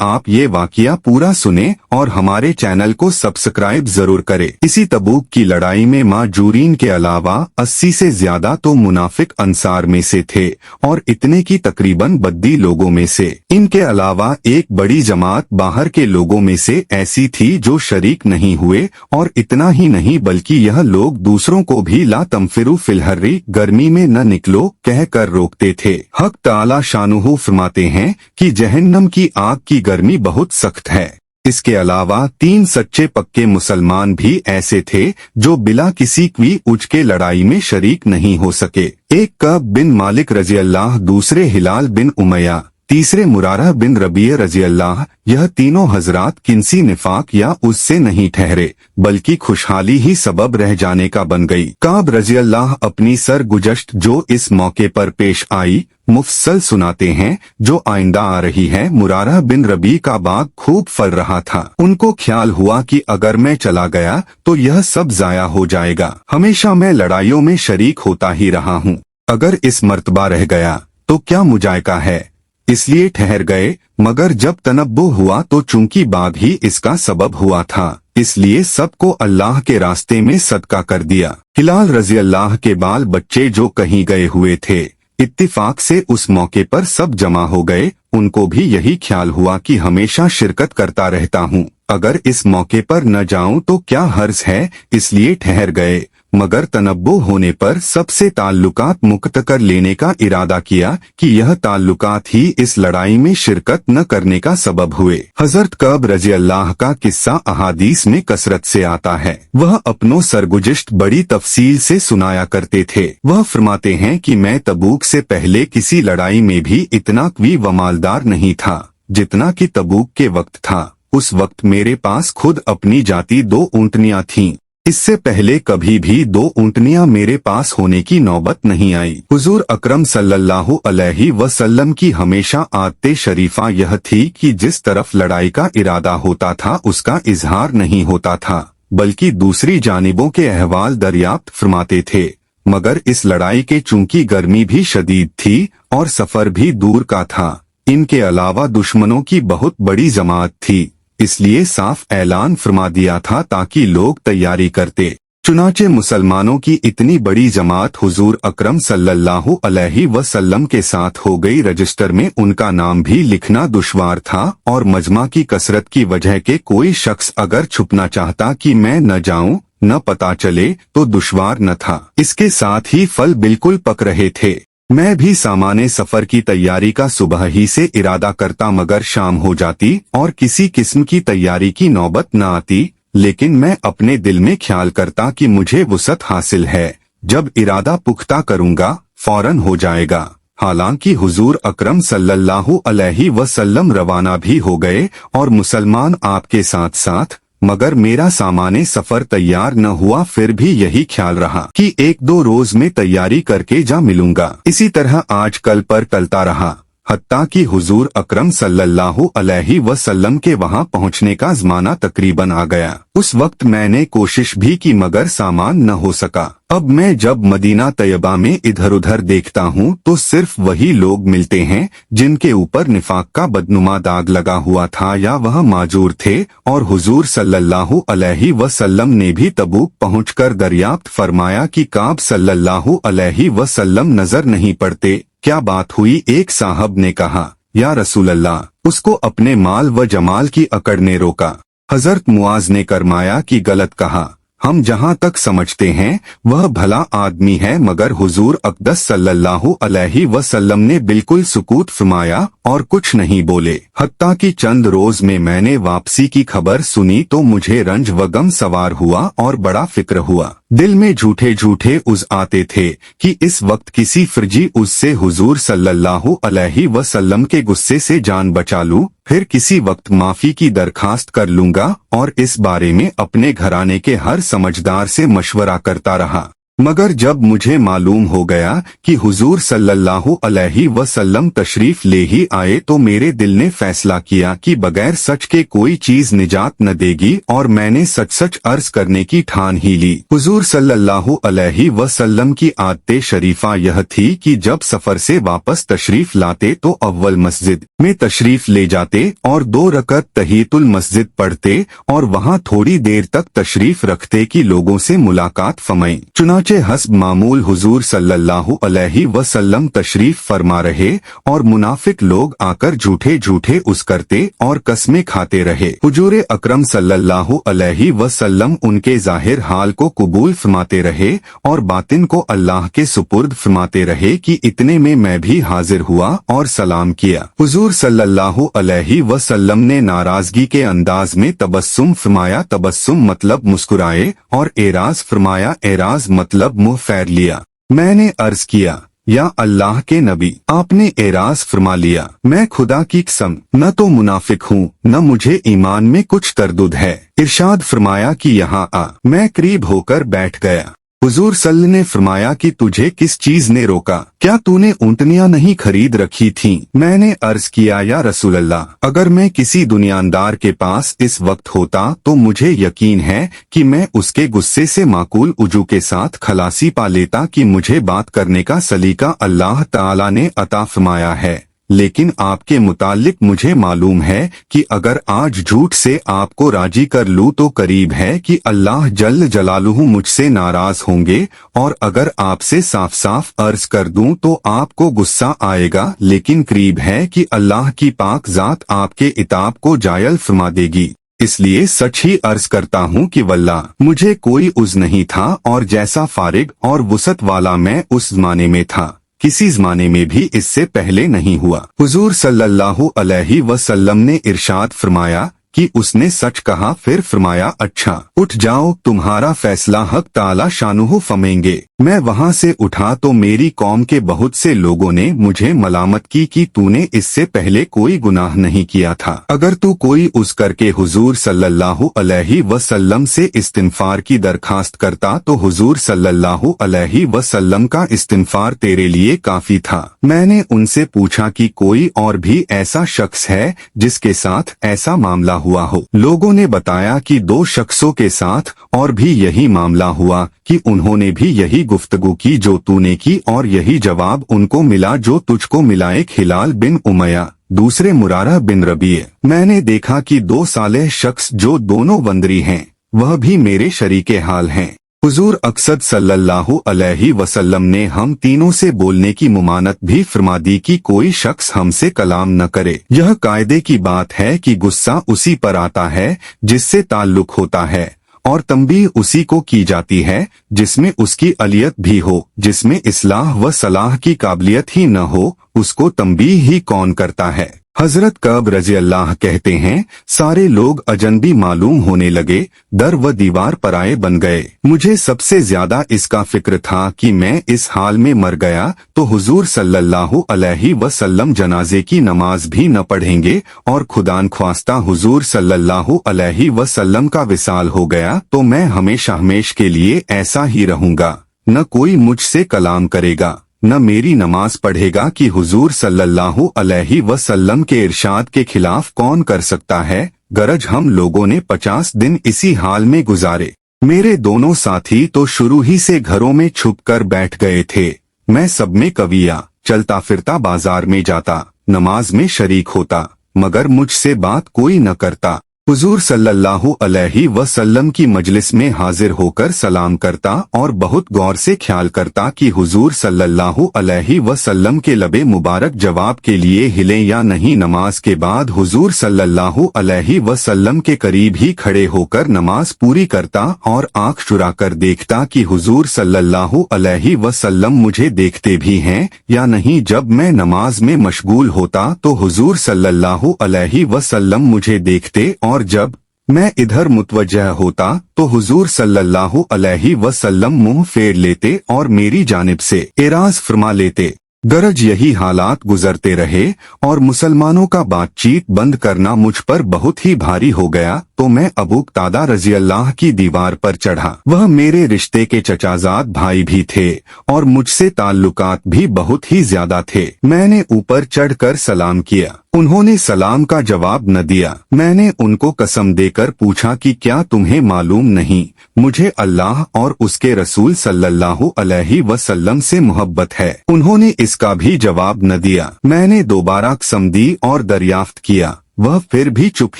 आप ये वाकया पूरा सुने और हमारे चैनल को सब्सक्राइब जरूर करें। इसी तबूक की लड़ाई में माजूरीन के अलावा 80 से ज्यादा तो मुनाफिक अंसार में से थे और इतने की तकरीबन बद्दी लोगों में से। इनके अलावा एक बड़ी जमात बाहर के लोगों में से ऐसी थी जो शरीक नहीं हुए, और इतना ही नहीं बल्कि यह लोग दूसरों को भी ला तमफिरू फिलहर्री, गर्मी में न निकलो कह कर रोकते थे। हक ताला शानुहु फरमाते हैं कि जहन्नम की आग की गर्मी बहुत सख्त है। इसके अलावा 3 सच्चे पक्के मुसलमान भी ऐसे थे जो बिला किसी की उज के लड़ाई में शरीक नहीं हो सके। एक कअब बिन मालिक रजी अल्लाह, दूसरे हिलाल बिन उमैया, तीसरे मुरारा बिन रबिया रजी अल्लाह। यह तीनों हजरात किन्सी निफाक या उससे नहीं ठहरे बल्कि खुशहाली ही सबब रह जाने का बन गई। काब रजी अल्लाह अपनी सरगुजश्त जो इस मौके पर पेश आई मुफस्सल सुनाते हैं, जो आइंदा आ रही है। मुरारा बिन रबी का बाग खूब फल रहा था। उनको ख्याल हुआ कि अगर मैं चला गया तो यह सब जाया हो जाएगा। हमेशा मैं लड़ाइयों में शरीक होता ही रहा हूँ, अगर इस मर्तबा रह गया तो क्या मुजायका है, इसलिए ठहर गए। मगर जब तनब्बु हुआ तो चूंकि बाग ही इसका सबब हुआ था, इसलिए सबको अल्लाह के रास्ते में सदका कर दिया। हिलाल रजी अल्लाह के बाल बच्चे जो कहीं गए हुए थे, इत्तिफाक से उस मौके पर सब जमा हो गए। उनको भी यही ख्याल हुआ कि हमेशा शिरकत करता रहता हूँ, अगर इस मौके पर न जाऊं तो क्या हर्ज है, इसलिए ठहर गए। मगर तनब्बु होने पर सबसे ताल्लुकात मुक्त कर लेने का इरादा किया कि यह ताल्लुकात ही इस लड़ाई में शिरकत न करने का सबब हुए। हजरत कब रजी अल्लाह का किस्सा अहादीस में कसरत से आता है। वह अपनों सरगुजिश्त बड़ी तफसील से सुनाया करते थे। वह फरमाते हैं कि मैं तबूक से पहले किसी लड़ाई में भी इतना क़वी व मालदार नहीं था जितना कि तबूक के वक्त था। उस वक्त मेरे पास खुद अपनी जाती 2 ऊँटनियाँ थीं। इससे पहले कभी भी 2 ऊँटनियाँ मेरे पास होने की नौबत नहीं आई। हुजूर अकरम सल्लल्लाहु अलैहि वसल्लम की हमेशा आदत शरीफा यह थी कि जिस तरफ लड़ाई का इरादा होता था उसका इजहार नहीं होता था, बल्कि दूसरी जानिबों के अहवाल दरियाफ्त फरमाते थे। मगर इस लड़ाई के चूंकि गर्मी भी शदीद थी और सफर भी दूर का था, इनके अलावा दुश्मनों की बहुत बड़ी जमात थी, इसलिए साफ ऐलान फरमा दिया था ताकि लोग तैयारी करते। चुनाचे मुसलमानों की इतनी बड़ी जमात हुजूर अकरम सल्लल्लाहु अलैहि वसल्लम के साथ हो गई। रजिस्टर में उनका नाम भी लिखना दुश्वार था और मजमा की कसरत की वजह के कोई शख्स अगर छुपना चाहता कि मैं न जाऊं, न पता चले, तो दुश्वार न था। इसके साथ ही फल बिल्कुल पक रहे थे। मैं भी सामाने सफर की तैयारी का सुबह ही से इरादा करता, मगर शाम हो जाती और किसी किस्म की तैयारी की नौबत न आती। लेकिन मैं अपने दिल में ख्याल करता कि मुझे वुसअत हासिल है, जब इरादा पुख्ता करूंगा फौरन हो जाएगा। हालांकि हुजूर अकरम सल्लल्लाहु अलैहि वसल्लम रवाना भी हो गए और मुसलमान आपके साथ साथ, मगर मेरा सामाने सफर तैयार न हुआ। फिर भी यही ख्याल रहा कि 1-2 रोज में तैयारी करके जा मिलूंगा। इसी तरह आज कल पर टलता रहा, हत्ता कि हुजूर अकरम सल्लल्लाहु अलैहि वसल्लम के वहां पहुंचने का ज़माना तकरीबन आ गया। उस वक्त मैंने कोशिश भी की मगर सामान न हो सका। अब मैं जब मदीना तैयबा में इधर उधर देखता हूँ तो सिर्फ वही लोग मिलते हैं जिनके ऊपर निफाक का बदनुमा दाग लगा हुआ था या वह माजूर थे। और हुजूर सल्लल्लाहु अलैहि वसल्लम ने भी तबूक पहुंचकर दरियाफ्त फरमाया कि काब सल्लल्लाहु अलैहि वसल्लम नजर नहीं पड़ते। क्या बात हुई? एक साहब ने कहा, या रसूल अल्लाह, उसको अपने माल व जमाल की अकड़ ने रोका। हजरत मुआज ने फरमाया कि गलत कहा, हम जहाँ तक समझते हैं वह भला आदमी है। मगर हुजूर अक़दस सल्लल्लाहु अलैहि वसल्लम ने बिल्कुल सुकूत फरमाया और कुछ नहीं बोले। हत्ता कि चंद रोज में मैंने वापसी की खबर सुनी तो मुझे रंज व गम सवार हुआ और बड़ा फिक्र हुआ। दिल में झूठे झूठे उज आते थे कि इस वक्त किसी फर्जी उससे हुजूर सल्लल्लाहु अलैहि वसल्लम के गुस्से से जान बचा लूं, फिर किसी वक्त माफी की दरखास्त कर लूंगा। और इस बारे में अपने घराने के हर समझदार से मशवरा करता रहा। मगर जब मुझे मालूम हो गया कि हुजूर सल्लल्लाहु अलैहि वसल्लम तशरीफ ले ही आए तो मेरे दिल ने फैसला किया कि बगैर सच के कोई चीज निजात न देगी और मैंने सच सच अर्ज करने की ठान ही ली। हुजूर सल्लल्लाहु अलैहि वसल्लम की आदत शरीफा यह थी कि जब सफर से वापस तशरीफ लाते तो अव्वल मस्जिद में तशरीफ ले जाते और 2 रकअत तहियतुल मस्जिद पढ़ते और वहां थोड़ी देर तक तशरीफ रखते कि लोगों से मुलाकात फरमाई। चुनाचे हस्ब मामूल हुजूर सल्लल्लाहु अलैहि वसल्लम तशरीफ फरमा रहे और मुनाफिक लोग आकर झूठे झूठे उस करते और कस्में खाते रहे। हुजूर अकरम सल्लल्लाहु अलैहि वसल्लम उनके जाहिर हाल को कबूल फरमाते रहे और बातिन को अल्लाह के सुपुर्द फरमाते रहे कि इतने में मैं भी हाजिर हुआ और सलाम किया। हुजूर सल्लल्लाहु अलैहि वसल्लम ने नाराजगी के अंदाज में तबस्सुम फरमाया। तबस्सुम मतलब मुस्कुराए और एराज फरमाया। एराज मतलब मुंह फेर लिया। मैंने अर्ज किया, या अल्लाह के नबी, आपने एराज फरमा लिया। मैं खुदा की कसम न तो मुनाफिक हूँ न मुझे ईमान में कुछ तरदुद है। इरशाद फरमाया कि यहाँ आ। मैं करीब होकर बैठ गया। हुजूर सल्लल्लाहु ने फरमाया कि तुझे किस चीज ने रोका? क्या तूने ऊँटनियां नहीं खरीद रखी थीं? मैंने अर्ज किया, या रसूल अल्लाह, अगर मैं किसी दुनियादार के पास इस वक्त होता तो मुझे यकीन है कि मैं उसके गुस्से से माकूल उजू के साथ खलासी पा लेता कि मुझे बात करने का सलीका अल्लाह ताला ने अता फरमाया है। लेकिन आपके मुतालिक मुझे मालूम है कि अगर आज झूठ से आपको राजी कर लूँ तो करीब है कि अल्लाह जल्ल जलालुहु मुझसे नाराज होंगे, और अगर आपसे साफ साफ अर्ज कर दूं तो आपको गुस्सा आएगा, लेकिन करीब है कि अल्लाह की पाक जात आपके इताब को जायल फरमा देगी। इसलिए सच ही अर्ज करता हूँ कि वल्लाह मुझे कोई उज़्र नहीं था और जैसा फारिग और वुसत वाला मैं उस जमाने में था किसी जमाने में भी इससे पहले नहीं हुआ। हुजूर सल्लल्लाहु अलैहि वसल्लम ने इरशाद फरमाया कि उसने सच कहा। फिर फरमाया, अच्छा उठ जाओ, तुम्हारा फैसला हक ताला शानुहु फरमाएंगे। मैं वहां से उठा तो मेरी कौम के बहुत से लोगों ने मुझे मलामत की कि तूने इससे पहले कोई गुनाह नहीं किया था। अगर तू कोई उस करके हुजूर सल्लल्लाहु अलैहि वसल्लम से इस्तिग़फ़ार की दरखास्त करता तो हुजूर सल्लल्लाहु अलैहि वसल्लम का इस्तिग़फ़ार तेरे लिए काफी था। मैंने उनसे पूछा कि कोई और भी ऐसा शख्स है जिसके साथ ऐसा मामला हुआ हो। लोगों ने बताया कि 2 शख्सों के साथ और भी यही मामला हुआ कि उन्होंने भी यही गुफ्तगू की जो तूने की और यही जवाब उनको मिला जो तुझको मिला। एक हिलाल बिन उमैया, दूसरे मुरारा बिन रबीए। मैंने देखा कि 2 सालेह शख्स जो दोनों वंदरी हैं वह भी मेरे शरीके हाल हैं। हुजूर अक़सद सल्लल्लाहु अलैहि वसल्लम ने हम तीनों से बोलने की मुमानत भी फरमा दी कि कोई शख्स हमसे कलाम न करे। यह कायदे की बात है कि गुस्सा उसी पर आता है जिससे ताल्लुक होता है और तंबीह उसी को की जाती है जिसमें उसकी अलियत भी हो। जिसमें इस्लाह व सलाह की काबिलियत ही न हो उसको तंबीह ही कौन करता है। हजरत कब रज़ी अल्लाह कहते हैं, सारे लोग अजनबी मालूम होने लगे, दर व दीवार पराए बन गए। मुझे सबसे ज्यादा इसका फिक्र था कि मैं इस हाल में मर गया तो हुजूर सल्लल्लाहु अलैहि वसल्लम जनाजे की नमाज भी न पढ़ेंगे और खुदान ख्वास्ता हुजूर सल्लल्लाहु अलैहि वसल्लम का विसाल हो गया तो मैं हमेशा हमेश के लिए ऐसा ही रहूंगा। न कोई मुझसे कलाम करेगा न मेरी नमाज पढ़ेगा कि हुजूर सल्लल्लाहु अलैहि वसल्लम के इरशाद के खिलाफ कौन कर सकता है। गरज हम लोगों ने 50 दिन इसी हाल में गुजारे। मेरे दोनों साथी तो शुरू ही से घरों में छुप कर बैठ गए थे। मैं सब में कविया चलता फिरता बाजार में जाता, नमाज में शरीक होता, मगर मुझसे बात कोई न करता। हुजूर सल्लल्लाहु अलैहि वसल्लम की मजलिस में हाजिर होकर सलाम करता और बहुत गौर से ख्याल करता कि हुजूर सल्लल्लाहु अलैहि वसल्लम के लबे मुबारक जवाब के लिए हिले या नहीं। नमाज के बाद हुजूर सल्लल्लाहु अलैहि वसल्लम के करीब ही खड़े होकर नमाज पूरी करता और आंख चुराकर देखता कि हुजूर सल्लल्लाहु अलैहि वसल्लम मुझे देखते भी हैं या नहीं। जब मैं नमाज में मशगूल होता तो हुजूर सल्लल्लाहु अलैहि वसल्लम मुझे देखते और जब मैं इधर मुतवज्जह होता तो हुजूर सल्लल्लाहु अलैहि वसल्लम मुंह फेर लेते और मेरी जानिब से एराज फरमा लेते। गरज यही हालात गुजरते रहे और मुसलमानों का बातचीत बंद करना मुझ पर बहुत ही भारी हो गया, तो मैं अबू कतादा रजी अल्लाह की दीवार पर चढ़ा। वह मेरे रिश्ते के चचाजाद भाई भी थे और मुझसे ताल्लुकात भी बहुत ही ज्यादा थे। मैंने ऊपर चढ़कर सलाम किया। उन्होंने सलाम का जवाब न दिया। मैंने उनको कसम देकर पूछा कि क्या तुम्हें मालूम नहीं, मुझे अल्लाह और उसके रसूल सल्लल्लाहु अलैहि वसल्लम से मोहब्बत है। उन्होंने इसका भी जवाब न दिया। मैंने दोबारा कसम दी और दरियाफ्त किया, वह फिर भी चुप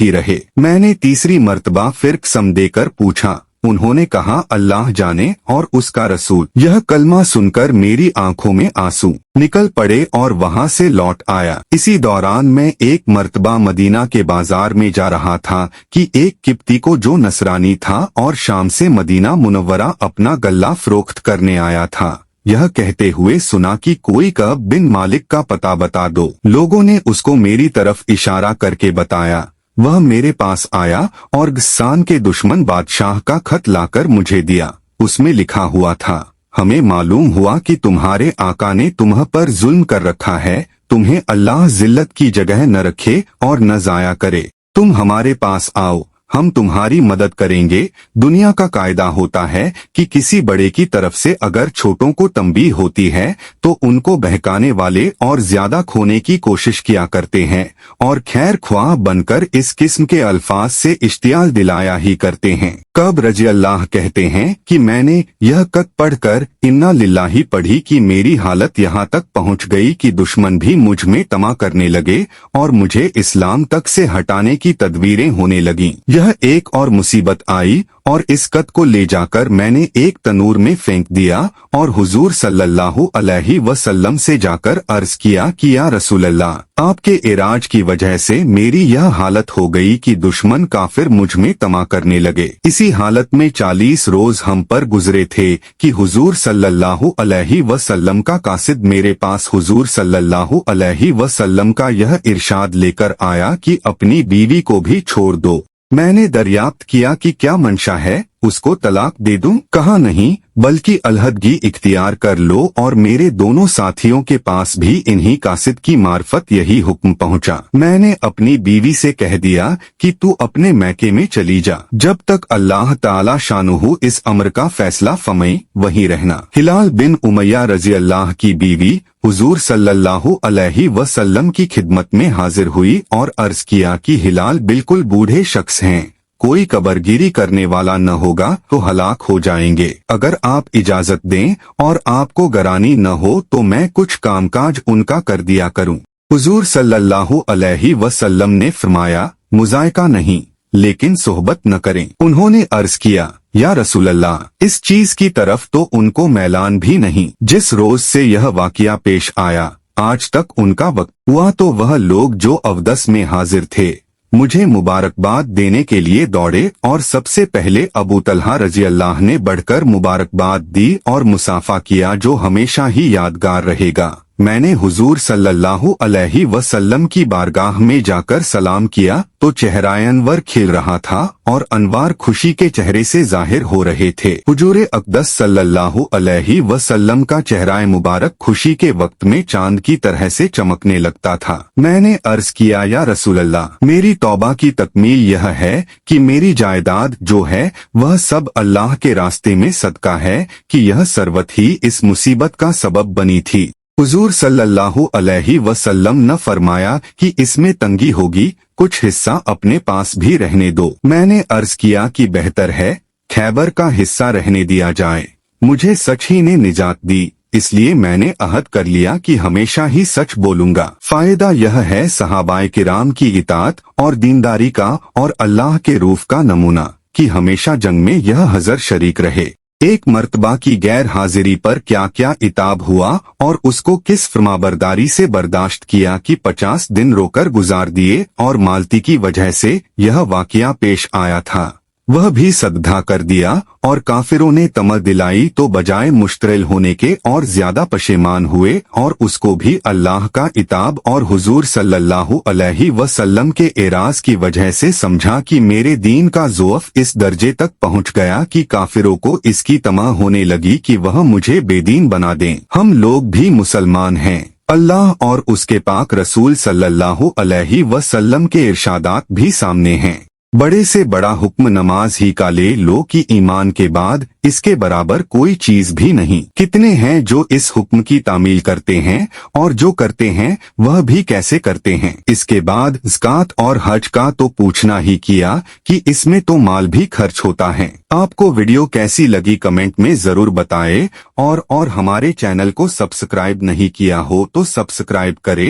ही रहे। मैंने तीसरी मर्तबा फिर कसम देकर पूछा। उन्होंने कहा, अल्लाह जाने और उसका रसूल। यह कलमा सुनकर मेरी आंखों में आंसू निकल पड़े और वहां से लौट आया। इसी दौरान मैं एक मर्तबा मदीना के बाजार में जा रहा था कि एक किप्ती को, जो नसरानी था और शाम से मदीना मुनव्वरा अपना गल्ला फरोख्त करने आया था, यह कहते हुए सुना कि कोई कब बिन मालिक का पता बता दो। लोगों ने उसको मेरी तरफ इशारा करके बताया। वह मेरे पास आया और गस्सान के दुश्मन बादशाह का खत लाकर मुझे दिया। उसमें लिखा हुआ था, हमें मालूम हुआ कि तुम्हारे आका ने तुम्ह पर जुल्म कर रखा है। तुम्हें अल्लाह जिल्लत की जगह न रखे और न जाया करे। तुम हमारे पास आओ, हम तुम्हारी मदद करेंगे। दुनिया का कायदा होता है कि किसी बड़े की तरफ से अगर छोटों को तंबीह होती है तो उनको बहकाने वाले और ज्यादा खोने की कोशिश किया करते हैं और खैर ख्वाह बनकर इस किस्म के अल्फाज से इश्तियाल दिलाया ही करते हैं। कब रजी अल्लाह कहते हैं कि मैंने यह कत पढ़कर इन्ना लिल्लाही पढ़ी कि मेरी हालत यहाँ तक पहुँच गई कि दुश्मन भी मुझ में तमा करने लगे और मुझे इस्लाम तक से हटाने की तदबीरें होने लगीं। यह एक और मुसीबत आई और इस कत को ले जाकर मैंने एक तनूर में फेंक दिया और हुजूर सल्लल्लाहु अलैहि वसल्लम से जाकर अर्ज किया कि या रसूल अल्लाह, आपके इराज की वजह से मेरी यह हालत हो गई कि दुश्मन काफिर मुझ में तमा करने लगे। इसी हालत में 40 रोज हम पर गुजरे थे कि हुजूर सल्लल्लाहु अलैहि वसल्लम का कासिद मेरे पास हुजूर सल्लल्लाहु अलैहि वसल्लम का यह इरशाद लेकर आया कि अपनी बीवी को भी छोड़ दो। मैंने दरियाफ्त किया कि क्या मंशा है, उसको तलाक दे दूं? कहा नहीं, बल्कि अलहदगी इख्तियार कर लो। और मेरे दोनों साथियों के पास भी इन्हीं कासिद की मार्फत यही हुक्म पहुंचा। मैंने अपनी बीवी से कह दिया कि तू अपने मैके में चली जा, जब तक अल्लाह ताला शानुहु इस अमर का फैसला फरमाए वहीं रहना। हिलाल बिन उमैया रजी अल्लाह की बीवी हुजूर सल्लल्लाहु अलैहि वसल्लम की खिदमत में हाजिर हुई और अर्ज किया कि हिलाल बिल्कुल बूढ़े शख्स हैं, कोई कबरगिरी करने वाला न होगा तो हलाक हो जाएंगे। अगर आप इजाजत दें और आपको गरानी न हो तो मैं कुछ कामकाज उनका कर दिया करूं। हुजूर सल्लल्लाहु अलैहि वसल्लम ने फरमाया, मुजायका नहीं, लेकिन सोहबत न करें। उन्होंने अर्ज किया, या रसूल अल्लाह, इस चीज की तरफ तो उनको मैलान भी नहीं। जिस रोज से यह वाकया पेश आया आज तक उनका वक्त हुआ तो वह लोग जो अवदस में हाजिर थे मुझे मुबारकबाद देने के लिए दौड़े और सबसे पहले अबू तलहा रजी अल्लाह ने बढ़कर मुबारकबाद दी और मुसाफा किया, जो हमेशा ही यादगार रहेगा। मैंने हुजूर सल्लल्लाहु अलैहि वसल्लम की बारगाह में जाकर सलाम किया तो चेहराए अनवर खिल रहा था और अनवार खुशी के चेहरे से जाहिर हो रहे थे। हुजूर अक़दस सल्लल्लाहु अलैहि वसल्लम का चेहराए मुबारक खुशी के वक्त में चांद की तरह से चमकने लगता था। मैंने अर्ज किया, या रसूल अल्लाह, मेरी तौबा की तकमील यह है कि मेरी जायदाद जो है वह सब अल्लाह के रास्ते में सदका है कि यह सरवत ही इस मुसीबत का सबब बनी थी। हुजूर सल्लल्लाहु अलैहि वसल्लम ने फरमाया कि इसमें तंगी होगी, कुछ हिस्सा अपने पास भी रहने दो। मैंने अर्ज किया कि बेहतर है खैबर का हिस्सा रहने दिया जाए। मुझे सच ही ने निजात दी, इसलिए मैंने अहद कर लिया कि हमेशा ही सच बोलूंगा। फायदा यह है सहाबाए किराम की इताअत और दीनदारी का और अल्लाह के रूफ का नमूना कि हमेशा जंग में यह हजर शरीक रहे। एक मर्तबा की गैर हाजिरी पर क्या क्या इताब हुआ और उसको किस फरमाबरदारी से बर्दाश्त किया कि 50 दिन रोकर गुजार दिए और मालती की वजह से यह वाकया पेश आया था। वह भी सजदा कर दिया और काफिरों ने तमह दिलाई तो बजाय मुश्तरिल होने के और ज्यादा पशेमान हुए और उसको भी अल्लाह का इताब और हुजूर सल्लल्लाहु अलैहि वसल्लम के एराज की वजह से समझा कि मेरे दीन का ज़ोफ़ इस दर्जे तक पहुंच गया कि काफिरों को इसकी तमह होने लगी कि वह मुझे बेदीन बना दें। हम लोग भी मुसलमान हैं। अल्लाह और उसके पाक रसूल सल्लल्लाहु अलैहि वसल्लम के इरशादात भी सामने हैं। बड़े से बड़ा हुक्म नमाज ही का ले लो कि ईमान के बाद इसके बराबर कोई चीज भी नहीं। कितने हैं जो इस हुक्म की तामील करते हैं और जो करते हैं वह भी कैसे करते हैं। इसके बाद ज़कात और हज का तो पूछना ही किया कि इसमें तो माल भी खर्च होता है। आपको वीडियो कैसी लगी कमेंट में जरूर बताएं और हमारे चैनल को सब्सक्राइब नहीं किया हो तो सब्सक्राइब करें